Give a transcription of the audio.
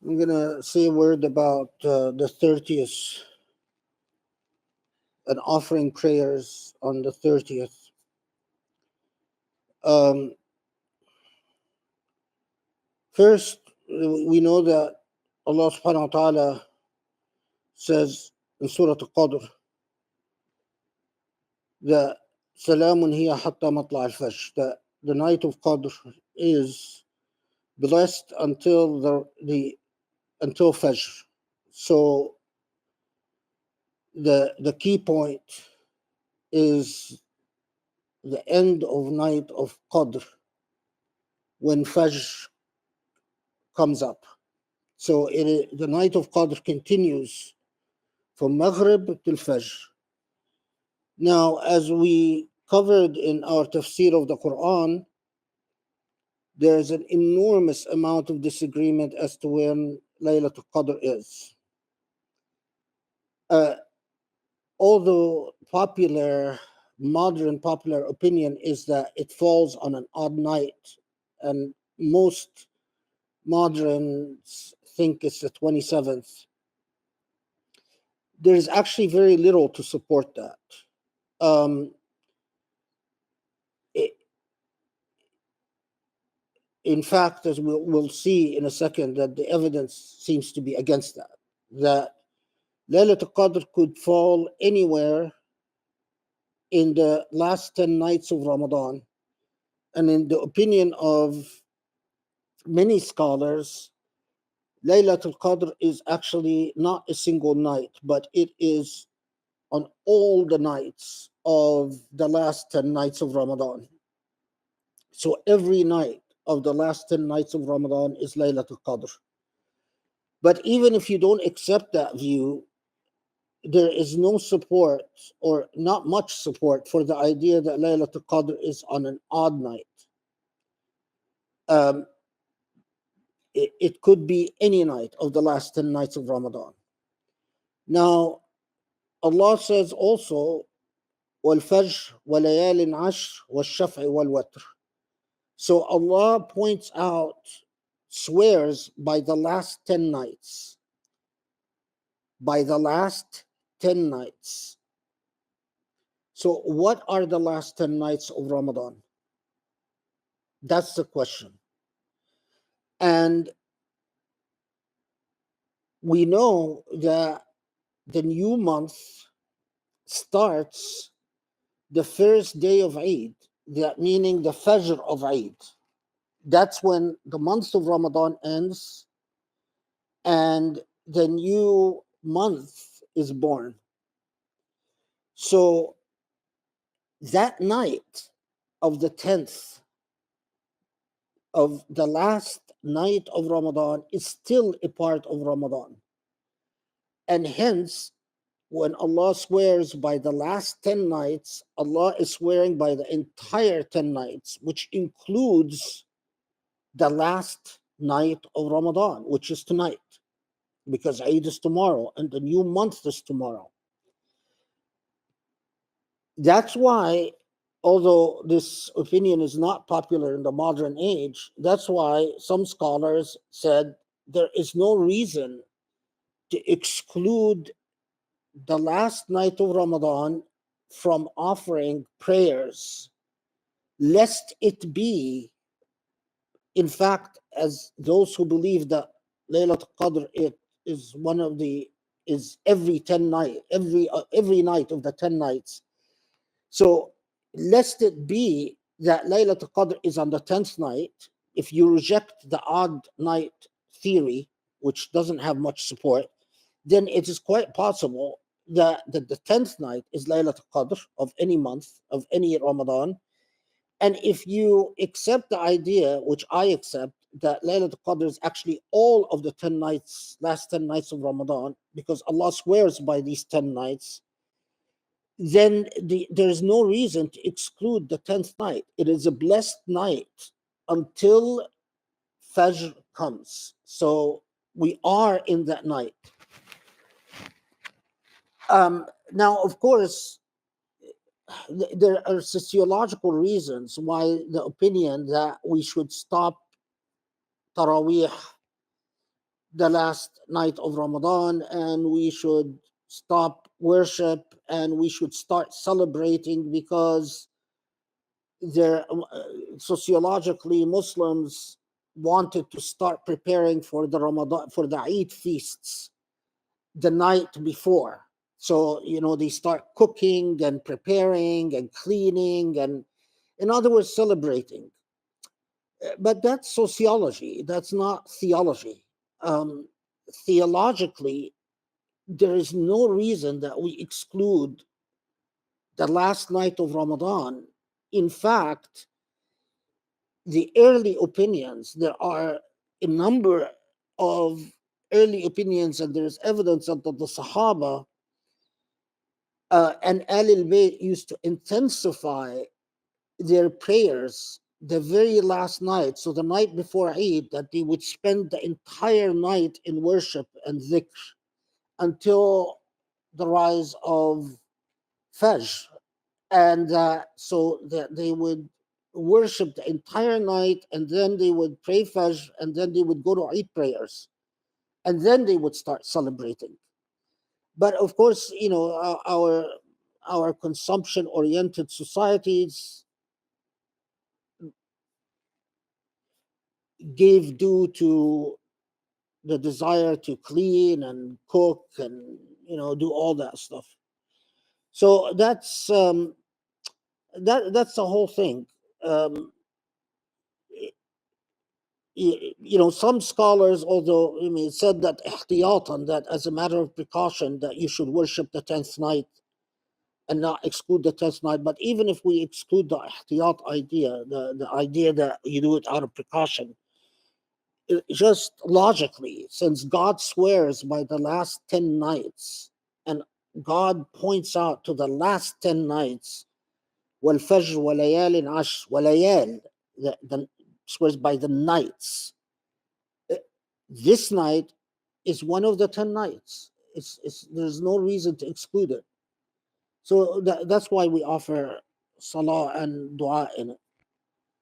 I'm going to say a word about the 30th and offering prayers on the 30th. Um, First, we know that Allah subhanahu wa ta'ala says in Surah Al-Qadr that Salamun hiya hatta matla al-fajr, that the night of Qadr is blessed until until Fajr. So the key point is the end of night of Qadr when Fajr comes up. So the night of Qadr continues from Maghrib till Fajr. Now, as we covered in our tafsir of the Quran, there's an enormous amount of disagreement as to when Laylatul Qadr is. Although modern popular opinion is that it falls on an odd night, and most moderns think it's the 27th. There's actually very little to support that. In fact, as we'll see in a second, that the evidence seems to be against that. That Laylatul Qadr could fall anywhere in the last 10 nights of Ramadan. And in the opinion of many scholars, Laylatul Qadr is actually not a single night, but it is on all the nights of the last 10 nights of Ramadan. So every night of the last 10 nights of Ramadan is Laylatul Qadr. But even if you don't accept that view, there is no support or not much support for the idea that Laylatul Qadr is on an odd night. It could be any night of the last 10 nights of Ramadan. Now, Allah says also, وَالْفَجْرِ وَلَيَالٍ عَشْرٍ وَالشَّفْعِ وَالْوَتْرِ. So Allah points out, swears by the last 10 nights. By the last 10 nights. So what are the last 10 nights of Ramadan? That's the question. And we know that the new month starts the first day of Eid, that meaning the Fajr of Eid. That's when the month of Ramadan ends and the new month is born. So that night of the 10th of the last night of Ramadan is still a part of Ramadan. And hence, when Allah swears by the last 10 nights, Allah is swearing by the entire 10 nights, which includes the last night of Ramadan, which is tonight, because Eid is tomorrow and the new month is tomorrow. That's why, although this opinion is not popular in the modern age, that's why some scholars said there is no reason to exclude the last night of Ramadan from offering prayers, lest it be, in fact, as those who believe that Laylatul Qadr is one of the is every 10 night, every night of the 10 nights. So lest it be that Laylatul Qadr is on the 10th night, if you reject the odd night theory, which doesn't have much support, then it is quite possible that the 10th night is Laylatul Qadr of any month, of any Ramadan. And if you accept the idea, which I accept, that Laylatul Qadr is actually all of the 10 nights, last 10 nights of Ramadan, because Allah swears by these 10 nights, then there is no reason to exclude the 10th night. It is a blessed night until Fajr comes. So we are in that night. Now, of course, there are sociological reasons why the opinion that we should stop Taraweeh the last night of Ramadan, and we should stop worship and we should start celebrating, because there sociologically Muslims wanted to start preparing for the Ramadan, for the Eid feasts, the night before. So, they start cooking and preparing and cleaning, and in other words, celebrating. But that's sociology, that's not theology. um, Theologically, there is no reason that we exclude the last night of Ramadan. In fact, the early opinions, there are a number of early opinions, and there's evidence that the Sahaba and Ahlul Bayt used to intensify their prayers the very last night. So the night before Eid, that they would spend the entire night in worship and dhikr until the rise of Fajr. And so that they would worship the entire night, and then they would pray Fajr, and then they would go to Eid prayers, and then they would start celebrating. But of course, our consumption oriented societies gave due to the desire to clean and cook and do all that stuff. So that's the whole thing. Um, some scholars, although said that ihtiyatan, that as a matter of precaution, that you should worship the 10th night and not exclude the 10th night. But even if we exclude the ihtiyat idea, the idea that you do it out of precaution, just logically, since God swears by the last 10 nights, and God points out to the last 10 nights, وَالْفَجْرِ وَلَيَالٍ عَشْرٍ, وَلَيَال, the swears by the nights. This night is one of the 10 nights. There's no reason to exclude it. So that's why we offer salah and dua in it.